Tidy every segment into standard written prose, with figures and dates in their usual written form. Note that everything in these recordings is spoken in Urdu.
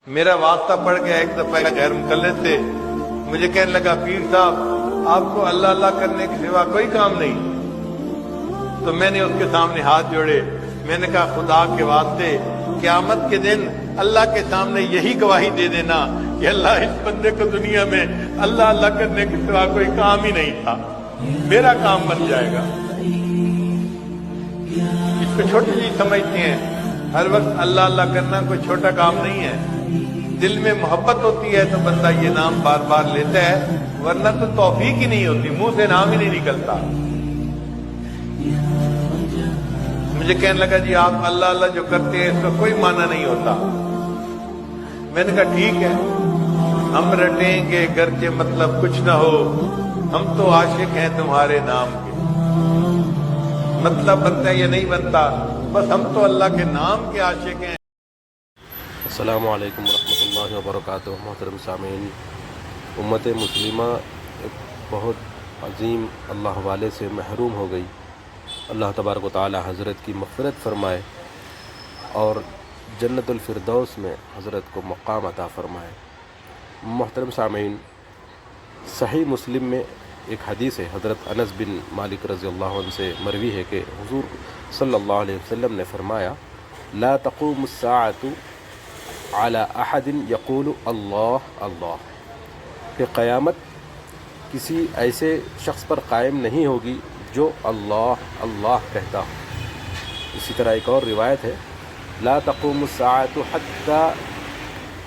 میرا واسطہ پڑ گیا ایک دفعہ غیر مقلد سے، مجھے کہنے لگا پیر صاحب آپ کو اللہ اللہ کرنے کے سوا کوئی کام نہیں۔ تو میں نے اس کے سامنے ہاتھ جوڑے، میں نے کہا خدا کے واسطے قیامت کے دن اللہ کے سامنے یہی گواہی دے دینا کہ اللہ اس بندے کو دنیا میں اللہ اللہ کرنے کے سوا کوئی کام ہی نہیں تھا، میرا کام بن جائے گا۔ اس کو چھوٹی چیز سمجھتے ہیں، ہر وقت اللہ اللہ کرنا کوئی چھوٹا کام نہیں ہے۔ دل میں محبت ہوتی ہے تو بندہ یہ نام بار بار لیتا ہے، ورنہ تو توفیق ہی نہیں ہوتی، منہ سے نام ہی نہیں نکلتا۔ مجھے کہنے لگا جی آپ اللہ اللہ جو کرتے ہیں اس کا کوئی معنی نہیں ہوتا۔ میں نے کہا ٹھیک ہے، ہم رٹیں گے گرچہ مطلب کچھ نہ ہو، ہم تو عاشق ہیں تمہارے نام کے۔ مطلب بنتا ہے یا نہیں بنتا، بس ہم تو اللہ کے نام کے عاشق ہیں۔ السلام علیکم ورحمۃ اللہ وبرکاتہ۔ محترم سامعین، امت مسلمہ ایک بہت عظیم اللہ والے سے محروم ہو گئی۔ اللہ تبارک و تعالی حضرت کی مغفرت فرمائے اور جنت الفردوس میں حضرت کو مقام عطا فرمائے۔ محترم سامعین، صحیح مسلم میں ایک حدیث ہے، حضرت انس بن مالک رضی اللہ عنہ سے مروی ہے کہ حضور صلی اللہ علیہ وسلم نے فرمایا لا تقوم الساعۃ علی احد یقول اللہ اللہ، کہ قیامت کسی ایسے شخص پر قائم نہیں ہوگی جو اللہ اللہ کہتا ہو۔ اسی طرح ایک اور روایت ہے لا تقوم الساعۃ حتی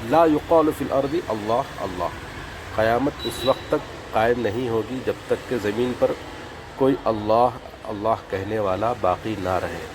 لا یقال فی الارض اللہ اللہ، قیامت اس وقت تک قائم نہیں ہوگی جب تک کہ زمین پر کوئی اللہ اللہ کہنے والا باقی نہ رہے۔